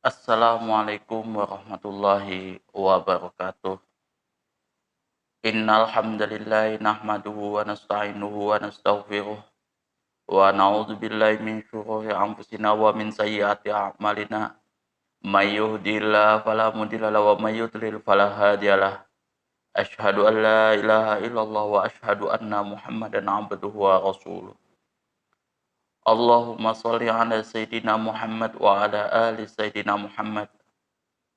Assalamualaikum warahmatullahi wabarakatuh. Innal hamdalillah nahmaduhu wa nasta'inuhu wa nastaghfiruh wa na'udzu billahi min syururi anfusina wa min sayyiati a'malina. May yahdihillahu fala mudilla lahu wa may yudlil fala hadiyalah. Asyhadu an la ilaha illallah wa asyhadu anna Muhammadan abduhu wa rasuluh. Allahumma shalli ala sayyidina Muhammad wa ala ali sayyidina Muhammad.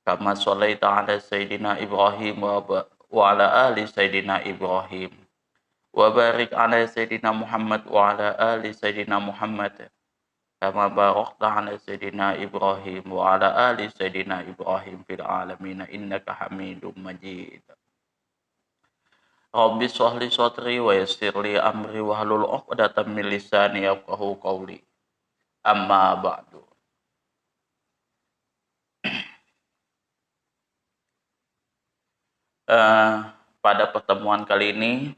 Kama sholaita ala Sayyidina Ibrahim wa ala ali Sayyidina Ibrahim. Wa barik ala Sayyidina Muhammad wa ala ali Sayyidina Muhammad. Kama barakta ala Sayyidina Ibrahim wa ala ali Sayyidina Ibrahim fil alamin innaka Hamidum Majid. Rabbi shrah li sadri wa yassir li amri wa hlul 'uqdatam min lisani yafqahu qawli. Amma ba'du. Pada pertemuan kali ini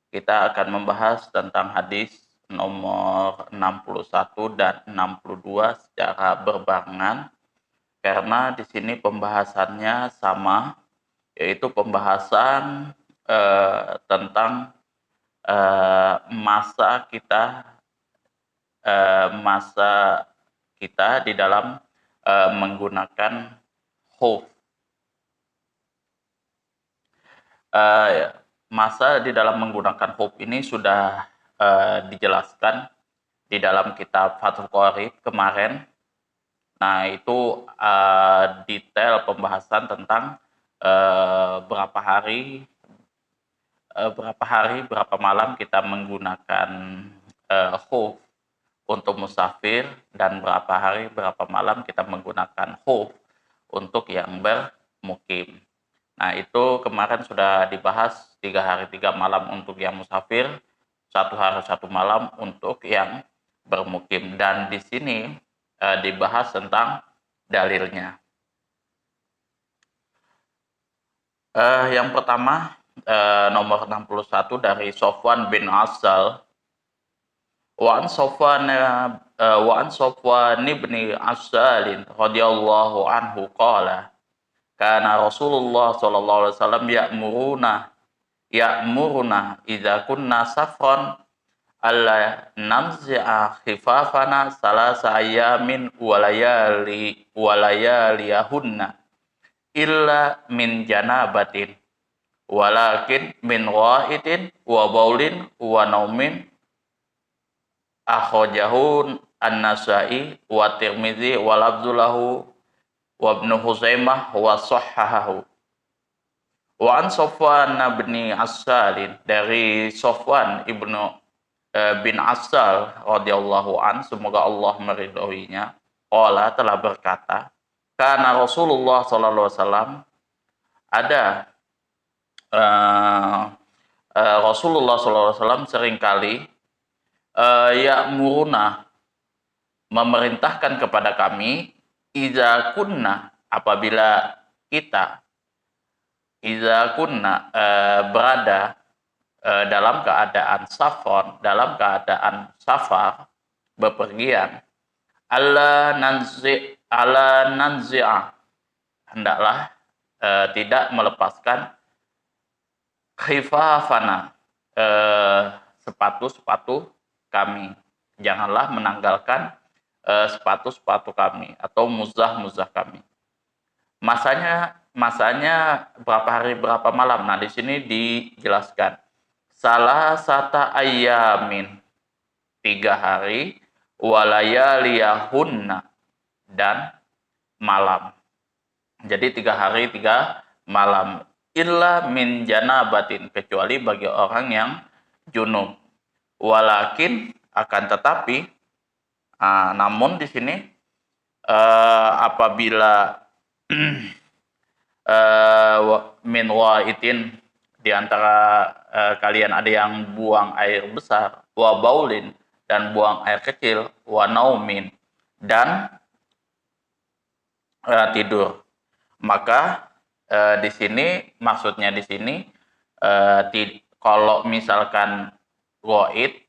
kita akan membahas tentang hadis nomor 61 dan 62 secara berbarengan karena di sini pembahasannya sama, yaitu pembahasan tentang masa kita di dalam menggunakan khuf. Masa di dalam menggunakan khuf ini sudah dijelaskan di dalam kitab Fathul Qorib kemarin. Nah, itu detail pembahasan tentang berapa hari, berapa malam kita menggunakan khuf untuk musafir dan berapa hari, berapa malam kita menggunakan khuf untuk yang bermukim. Nah, itu kemarin sudah dibahas 3 hari 3 malam untuk yang musafir, 1 hari 1 malam untuk yang bermukim. Dan di sini dibahas tentang dalilnya. Yang pertama, nomor 61 dari Sofwan bin Asal. Wa an Sofwan ibn Asalin radhiyallahu anhu qala kana Rasulullah sallallahu alaihi wasallam ya'muruna idza kunna safran alla nanzi'a khifafana salasa ayamin wa layaliyahunna illa min janabatin walakin min ghaitin wa baulin wa naumin. Akhrajahu An-Nasa'i wa Tirmidzi wa lafzulahu wa Ibnu Huzaimah wa sahhahahu. Wa an Sofwan bin Asal, dari Sofwan bin Asal radhiyallahu an, semoga Allah meridhoinya, qala, telah berkata, kana Rasulullah sallallahu alaihi wasallam, ada Rasulullah sallallahu alaihi wasallam seringkali ya'muruna, memerintahkan kepada kami, iza kunna, apabila kita, iza kunna, berada dalam keadaan safar, dalam keadaan safar, bepergian, ala nanzi'a, hendaklah tidak melepaskan khifafana, sepatu-sepatu kami, janganlah menanggalkan sepatu-sepatu kami atau muzah-muzah kami. Masanya berapa hari berapa malam? Nah, di sini dijelaskan salah sata ayamin, 3 hari, walayaliyahunna, dan malam. Jadi 3 hari 3 malam, illa min janabatin, kecuali bagi orang yang junub. Walakin, akan tetapi, namun di sini apabila min waitin, di antara kalian ada yang buang air besar, wa baulin, dan buang air kecil, wa naumin, dan tidur, maka di sini maksudnya di sini kalau misalkan goit,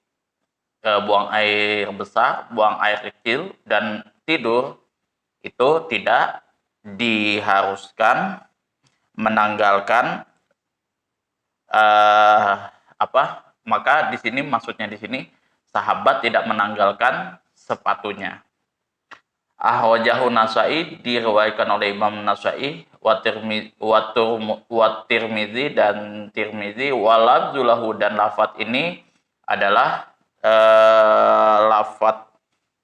buang air besar, buang air kecil, dan tidur, itu tidak diharuskan menanggalkan maka di sini maksudnya di sini sahabat tidak menanggalkan sepatunya. Ahwajahu Nasai diriwayatkan oleh Imam Nasai wa Tirmizi dan Tirmizi walabzulahu, dan lafat ini adalah lafat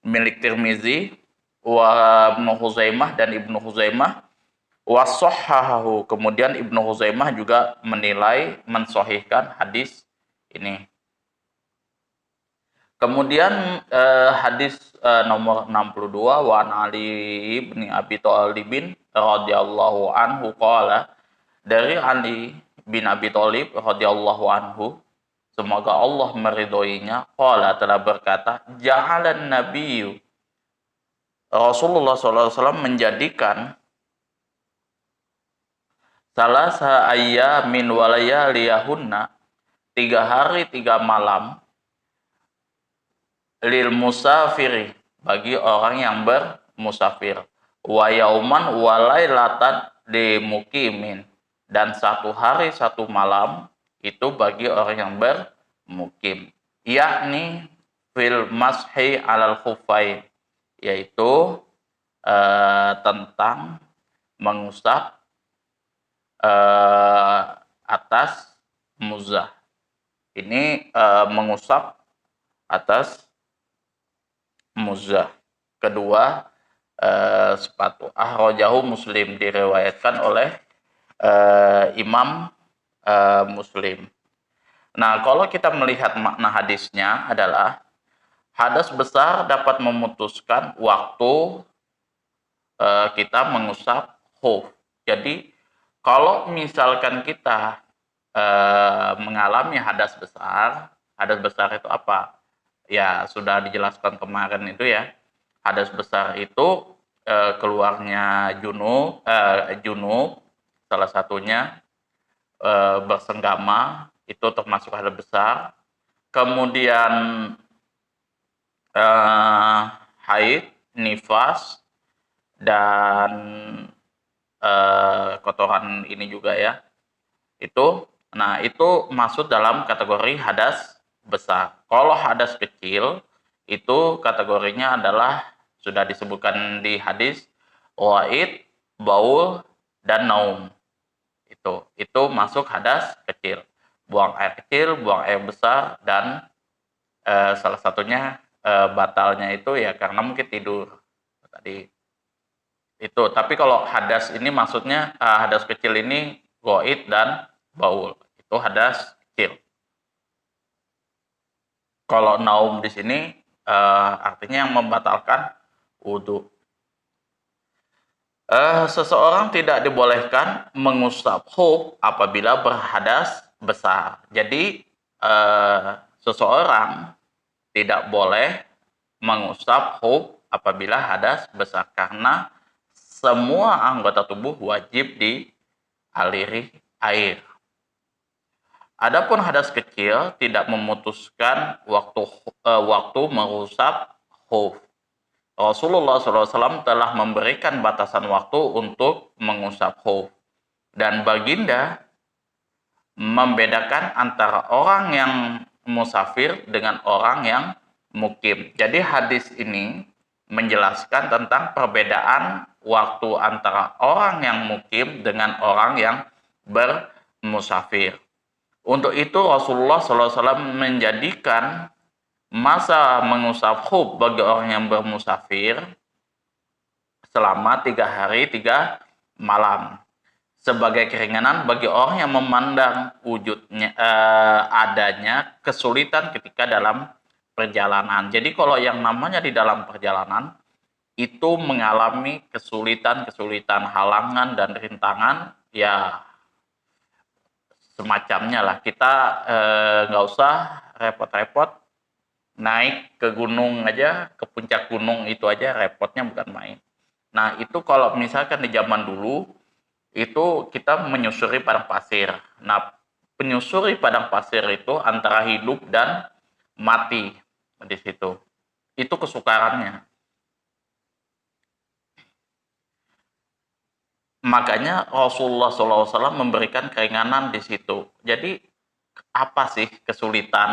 milik Tirmizi wa Ibnu Huzaimah dan Ibnu Huzaimah wasahhahu, kemudian Ibnu Huzaimah juga mensohihkan hadis ini. Kemudian hadis nomor 62, wa Ali bin Abi Thalib radhiyallahu anhu qala, dari Ali bin Abi Thalib radhiyallahu anhu, semoga Allah meridhoinya, qala, telah berkata, ja'alan nabiyyu, Rasulullah SAW menjadikan salasa ayyamin walayaliyahunna, 3 hari 3 malam, lil musafiri, bagi orang yang bermusafir, wa yauman walailatan li mukimin, dan 1 hari 1 malam itu bagi orang yang bermukim, yakni fil mashi alal khuffain, yaitu tentang mengusap atas muzah. Ini mengusap atas muzah. Kedua, sepatu. Ahrojahu Muslim, diriwayatkan oleh Imam Muslim. Nah, kalau kita melihat makna hadisnya adalah hadas besar dapat memutuskan waktu kita mengusap khuf. Jadi, kalau misalkan kita mengalami hadas besar itu apa? Ya, sudah dijelaskan kemarin itu ya. Hadas besar itu keluarnya junub, salah satunya bersenggama, itu termasuk hadas besar. Kemudian haid, nifas, dan kotoran ini juga ya. Itu masuk dalam kategori hadas besar. Kalau hadas kecil itu kategorinya adalah sudah disebutkan di hadis waid, baul, dan naum. Itu masuk hadas kecil. Buang air kecil, buang air besar, dan salah satunya batalnya itu ya karena mungkin tidur tadi. Itu. Tapi kalau hadas ini maksudnya hadas kecil ini waid dan baul. Itu hadas kecil. Kalau naum di sini artinya yang membatalkan wudhu. Seseorang tidak dibolehkan mengusap khuf apabila berhadas besar. Jadi seseorang tidak boleh mengusap khuf apabila hadas besar karena semua anggota tubuh wajib dialiri air. Adapun hadas kecil tidak memutuskan waktu mengusap khuf. Rasulullah SAW telah memberikan batasan waktu untuk mengusap khuf, dan baginda membedakan antara orang yang musafir dengan orang yang mukim. Jadi hadis ini menjelaskan tentang perbedaan waktu antara orang yang mukim dengan orang yang bermusafir. Untuk itu Rasulullah SAW menjadikan masa mengusap khuf bagi orang yang bermusafir selama 3 hari 3 malam sebagai keringanan bagi orang yang memandang wujudnya adanya kesulitan ketika dalam perjalanan. Jadi kalau yang namanya di dalam perjalanan itu mengalami kesulitan, halangan dan rintangan, ya semacamnya lah. Kita nggak usah repot-repot naik ke gunung aja, ke puncak gunung itu aja repotnya bukan main. Nah itu kalau misalkan di zaman dulu itu kita menyusuri padang pasir. Nah penyusuri padang pasir itu antara hidup dan mati di situ. Itu kesukarannya. makanya Rasulullah SAW memberikan keringanan di situ. Jadi apa sih kesulitan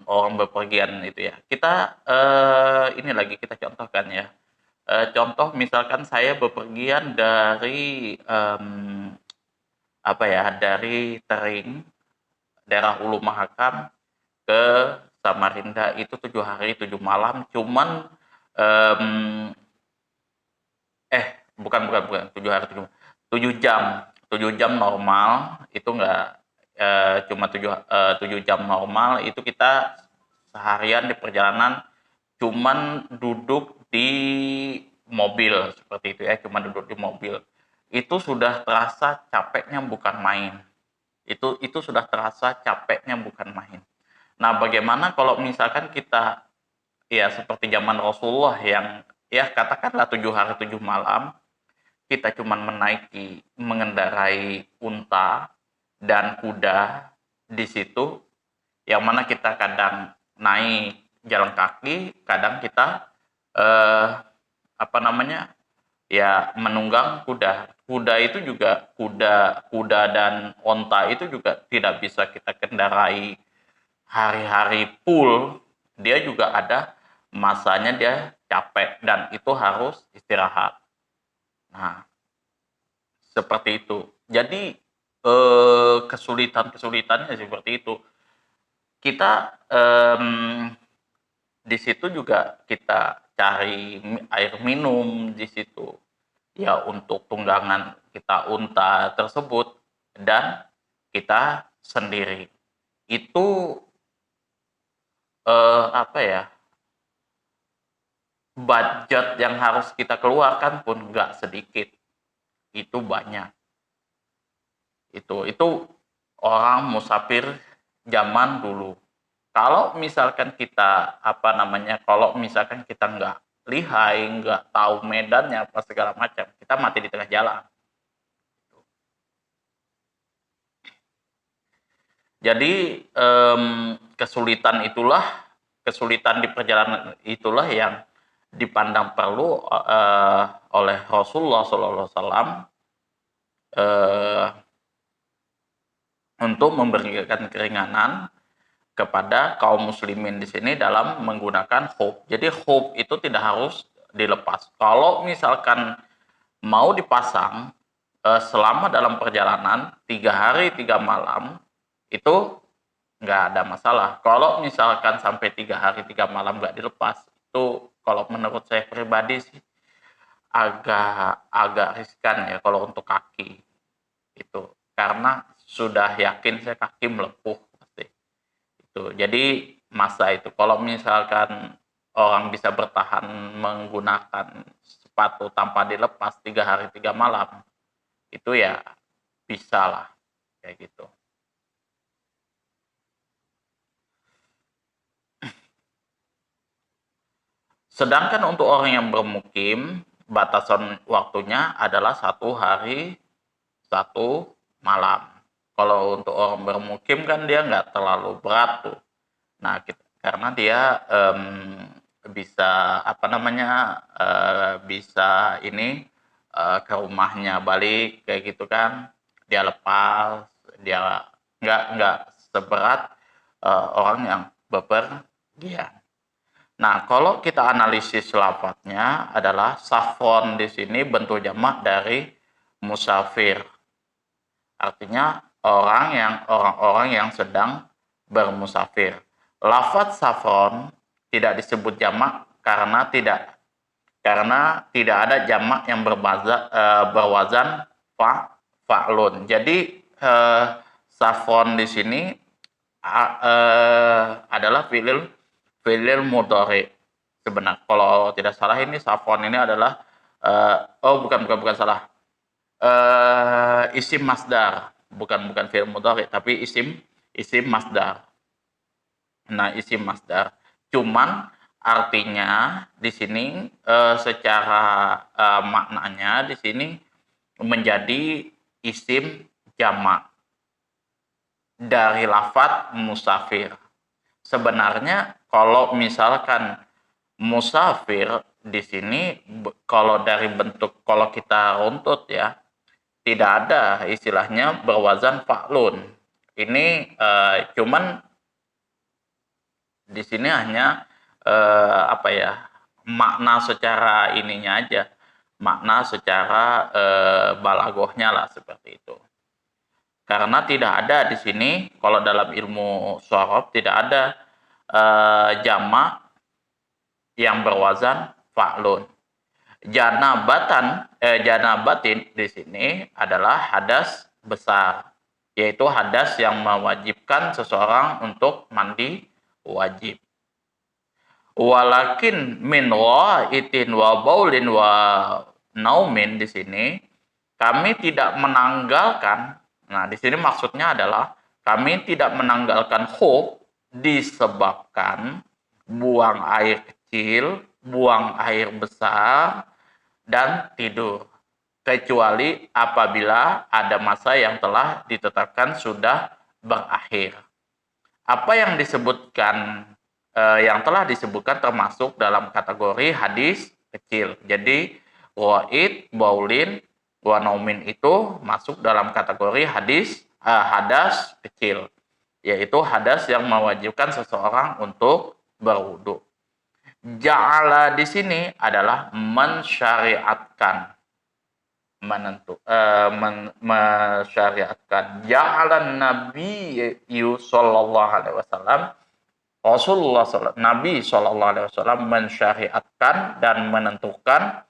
orang bepergian itu ya? Kita ini lagi kita contohkan ya. Contoh misalkan saya bepergian dari apa ya, dari Tering, daerah Ulu Mahakam ke Samarinda itu 7 hari 7 malam, cuman em, bukan 7 jam 7 jam normal itu enggak, cuma 7 jam normal itu kita seharian di perjalanan cuman duduk di mobil seperti itu ya, cuma duduk di mobil. Itu sudah terasa capeknya bukan main. Itu sudah terasa capeknya bukan main. Nah, bagaimana kalau misalkan kita ya seperti zaman Rasulullah yang ya katakanlah 7 hari 7 malam kita cuma mengendarai unta dan kuda di situ, yang mana kita kadang naik jalan kaki, kadang kita eh, apa namanya ya menunggang kuda. Kuda itu juga kuda dan onta itu juga tidak bisa kita kendarai hari-hari full. Dia juga ada masanya dia capek dan itu harus istirahat. Nah, seperti itu. Jadi kesulitan-kesulitannya seperti itu. Kita di situ juga kita cari air minum di situ. Ya untuk tunggangan kita unta tersebut dan kita sendiri. Itu apa ya? Budget yang harus kita keluarkan pun nggak sedikit. Itu banyak. Itu orang musafir zaman dulu. Kalau misalkan kita kalau misalkan kita nggak lihai, nggak tahu medannya apa segala macam, kita mati di tengah jalan. Jadi kesulitan di perjalanan itulah yang dipandang perlu oleh Rasulullah SAW untuk memberikan keringanan kepada kaum muslimin di sini dalam menggunakan khuf. Jadi khuf itu tidak harus dilepas. Kalau misalkan mau dipasang selama dalam perjalanan 3 hari 3 malam itu nggak ada masalah. Kalau misalkan sampai 3 hari 3 malam nggak dilepas, itu kalau menurut saya pribadi sih agak riskan ya kalau untuk kaki itu, karena sudah yakin saya kaki melepuh pasti itu. Jadi masa itu kalau misalkan orang bisa bertahan menggunakan sepatu tanpa dilepas 3 hari 3 malam itu ya bisa lah kayak gitu. Sedangkan untuk orang yang bermukim, batasan waktunya adalah 1 hari 1 malam. Kalau untuk orang bermukim kan dia nggak terlalu berat tuh. Nah, karena dia bisa bisa ini ke rumahnya balik kayak gitu kan, dia lepas, dia nggak seberat orang yang bepergian. Nah, kalau kita analisis lafadznya adalah safon di sini bentuk jamak dari musafir. Artinya orang-orang yang sedang bermusafir. Lafadz safon tidak disebut jamak karena tidak ada jamak yang berwazan fa'lun. Jadi safon di sini adalah fi'il mudhari. Sebenarnya kalau tidak salah ini safon ini adalah bukan salah. Isim masdar, bukan fi'il mudhari tapi isim masdar. Nah, isim masdar. Cuman artinya di sini secara maknanya di sini menjadi isim jamak dari lafadz musafir. Sebenarnya kalau misalkan musafir di sini kalau dari bentuk kalau kita runtut ya, tidak ada istilahnya berwazan fa'lun. Ini cuman di sini hanya apa ya, makna secara ininya aja, makna secara balagohnya lah seperti itu. Karena tidak ada di sini, kalau dalam ilmu shorof tidak ada jamak yang berwazan fa'lun. Janabatin di sini adalah hadas besar, yaitu hadas yang mewajibkan seseorang untuk mandi wajib. Walakin min itin wa baulin wa naumin di sini kami tidak menanggalkan. Nah, di sini maksudnya adalah kami tidak menanggalkan khuf disebabkan buang air kecil, buang air besar, dan tidur. Kecuali apabila ada masa yang telah ditetapkan sudah berakhir. Apa yang disebutkan, yang telah disebutkan termasuk dalam kategori hadis kecil. Jadi, wa'id, baulin, wa naumin itu masuk dalam kategori hadas kecil, yaitu hadas yang mewajibkan seseorang untuk berwudu. Ja'ala di sini adalah mensyariatkan, mensyariatkan. Ja'ala Nabi sallallahu alaihi wasallam, Nabi sallallahu alaihi wasallam mensyariatkan dan menentukan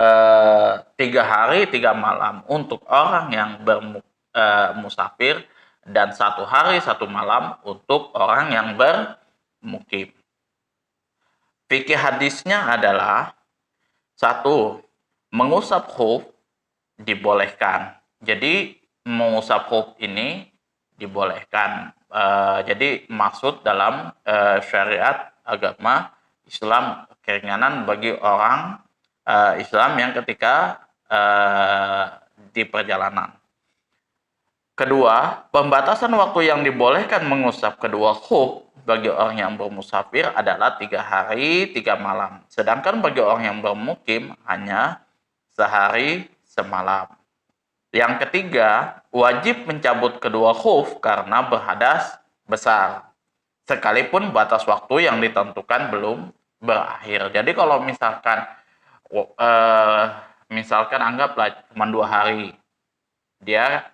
3 hari 3 malam untuk orang yang bermusafir dan 1 hari 1 malam untuk orang yang bermukim. Fikih hadisnya adalah 1. Mengusap khuf dibolehkan. Jadi mengusap khuf ini dibolehkan. Jadi maksud dalam syariat agama Islam keringanan bagi orang Islam yang ketika di perjalanan. Kedua, pembatasan waktu yang dibolehkan mengusap kedua khuf bagi orang yang bermusafir adalah 3 hari 3 malam. Sedangkan bagi orang yang bermukim hanya sehari semalam. Yang ketiga, wajib mencabut kedua khuf karena berhadas besar, sekalipun batas waktu yang ditentukan belum berakhir. Jadi kalau misalkan anggaplah cuma 2 hari dia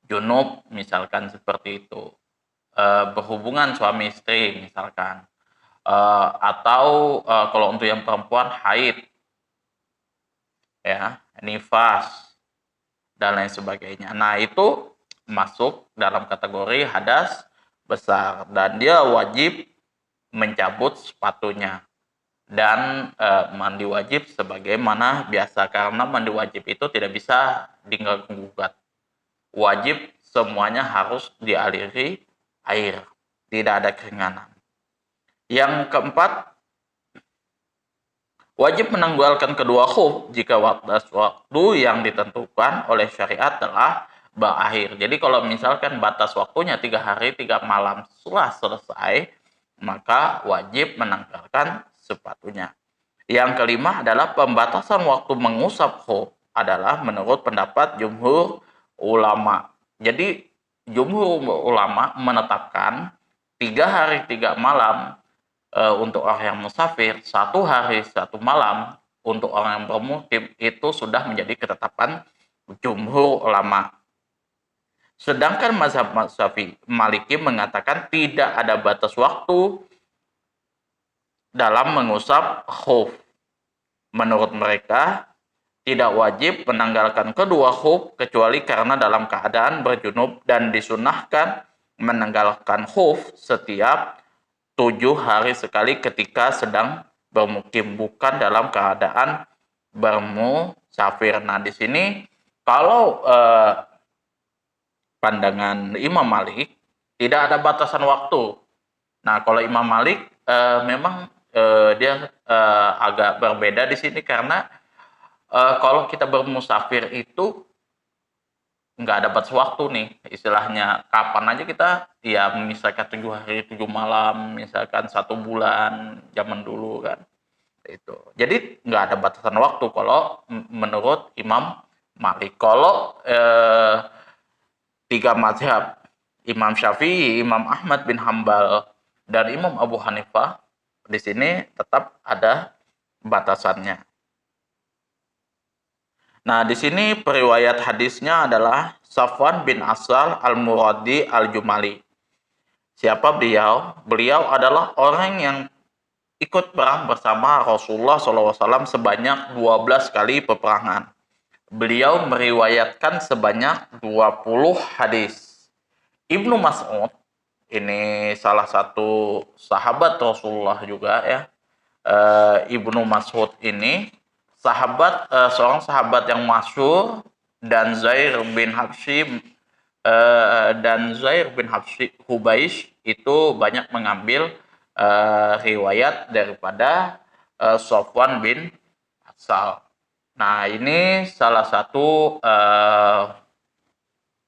junub misalkan seperti itu, berhubungan suami istri misalkan, atau kalau untuk yang perempuan haid, ya, nifas dan lain sebagainya. Nah, itu masuk dalam kategori hadas besar dan dia wajib mencabut sepatunya dan mandi wajib sebagaimana biasa, karena mandi wajib itu tidak bisa diganggu-gugat. Wajib semuanya harus dialiri air, tidak ada keringanan. Yang keempat, wajib menanggalkan kedua khuf jika waktu yang ditentukan oleh syariat telah berakhir. Jadi kalau misalkan batas waktunya 3 hari 3 malam setelah selesai, maka wajib menanggalkan sepatunya. Yang kelima adalah pembatasan waktu mengusap khuf adalah menurut pendapat jumhur ulama. Jadi jumhur ulama menetapkan 3 hari 3 malam untuk orang yang musafir, 1 hari 1 malam untuk orang yang bermukim, itu sudah menjadi ketetapan jumhur ulama. Sedangkan mazhab Syafi'i Maliki mengatakan tidak ada batas waktu dalam mengusap khuf. Menurut mereka, tidak wajib menanggalkan kedua khuf kecuali karena dalam keadaan berjunub, dan disunahkan menanggalkan khuf setiap 7 hari sekali ketika sedang bermukim, bukan dalam keadaan bermusafir. Nah, di sini kalau pandangan Imam Malik tidak ada batasan waktu. Nah, kalau Imam Malik memang dia agak berbeda di sini, karena kalau kita bermusafir itu nggak ada batas waktu nih, istilahnya kapan aja kita, ya misalkan 7 hari 7 malam, misalkan 1 bulan zaman dulu kan, itu. Jadi nggak ada batasan waktu kalau menurut Imam Malik. Kalau tiga mazhab, Imam Syafi'i, Imam Ahmad bin Hambal, dan Imam Abu Hanifah, di sini tetap ada batasannya. Nah, di sini periwayat hadisnya adalah Safwan bin Asal al-Muradi al-Jumali. Siapa beliau? Beliau adalah orang yang ikut perang bersama Rasulullah SAW sebanyak 12 kali peperangan. Beliau meriwayatkan sebanyak 20 hadis. Ibnu Mas'ud, ini salah satu sahabat Rasulullah juga ya. Ibnu Mas'ud ini seorang sahabat yang masyhur, dan Zair bin Habsyi Hubaish itu banyak mengambil riwayat daripada Sofwan bin Asal. Nah, ini salah satu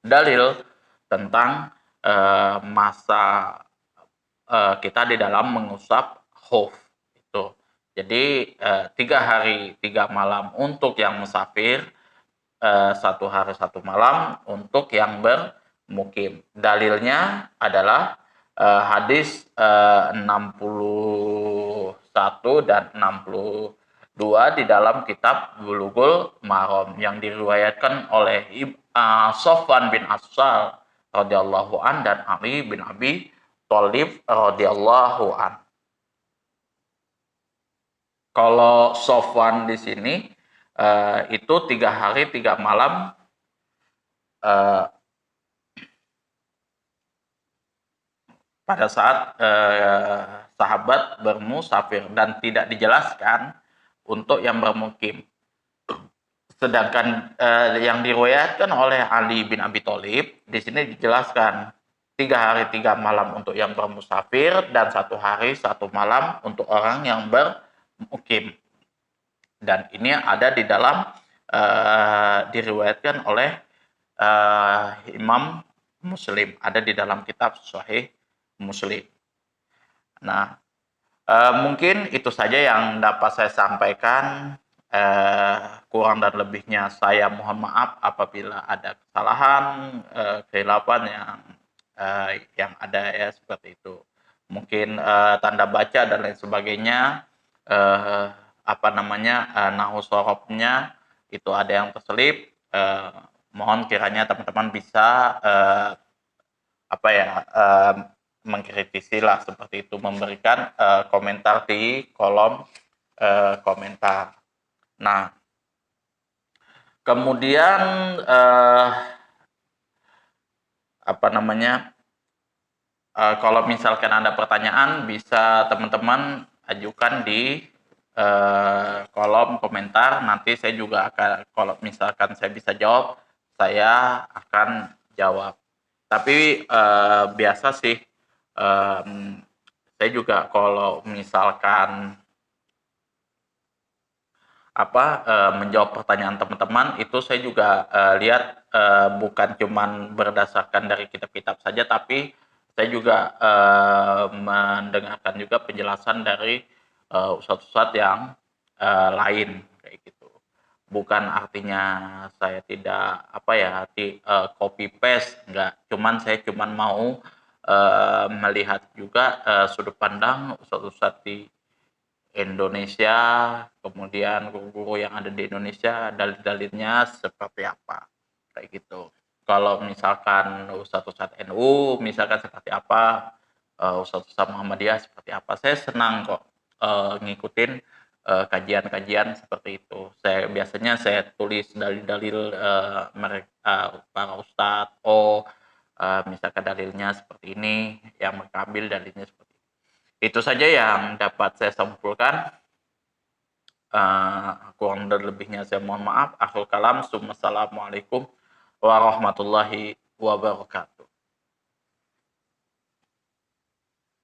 dalil tentang masa kita di dalam mengusap khuf itu. Jadi 3 hari 3 malam untuk yang musafir, 1 hari 1 malam untuk yang bermukim. Dalilnya adalah hadis 61 dan 62 di dalam kitab Bulughul Maram yang diriwayatkan oleh Sofwan bin Asal radhiyallahu an dan Ali bin Abi Thalib radhiyallahu an. Kalau Sofwan di sini itu 3 hari 3 malam pada saat sahabat bermusafir, dan tidak dijelaskan untuk yang bermukim. Sedangkan yang diriwayatkan oleh Ali bin Abi Thalib di sini dijelaskan 3 hari 3 malam untuk yang bermusafir dan 1 hari 1 malam untuk orang yang bermukim. Dan ini ada di dalam diriwayatkan oleh Imam Muslim, ada di dalam kitab Sahih Muslim. Nah, mungkin itu saja yang dapat saya sampaikan. Kurang dan lebihnya saya mohon maaf apabila ada kesalahan, kekhilafan yang ada ya, seperti itu. Mungkin tanda baca dan lain sebagainya, nahu sorobnya itu ada yang terselip. Mohon kiranya teman-teman bisa mengkritisi lah, seperti itu, memberikan komentar di kolom komentar. Nah, kemudian kalau misalkan ada pertanyaan bisa teman-teman ajukan di kolom komentar. Nanti saya juga akan, kalau misalkan saya bisa jawab, saya akan jawab. Tapi biasa sih saya juga kalau misalkan menjawab pertanyaan teman-teman itu, saya juga lihat bukan cuman berdasarkan dari kitab-kitab saja, tapi saya juga mendengarkan juga penjelasan dari ustadz-ustadz yang lain kayak gitu. Bukan artinya saya tidak copy paste, enggak. Saya cuman mau melihat juga sudut pandang ustadz-ustadz di Indonesia, kemudian guru-guru yang ada di Indonesia, dalil-dalilnya seperti apa, kayak gitu. Kalau misalkan ustadz-ustadz NU misalkan seperti apa, ustadz-ustadz Muhammadiyah seperti apa, saya senang kok ngikutin kajian-kajian seperti itu. Biasanya saya tulis dalil-dalil mereka, para ustadz, misalkan dalilnya seperti ini, yang mereka ambil dalilnya seperti ini. Itu saja yang dapat saya simpulkan. Kurang dan lebihnya saya mohon maaf. Akhul kalam. Assalamualaikum warahmatullahi wabarakatuh.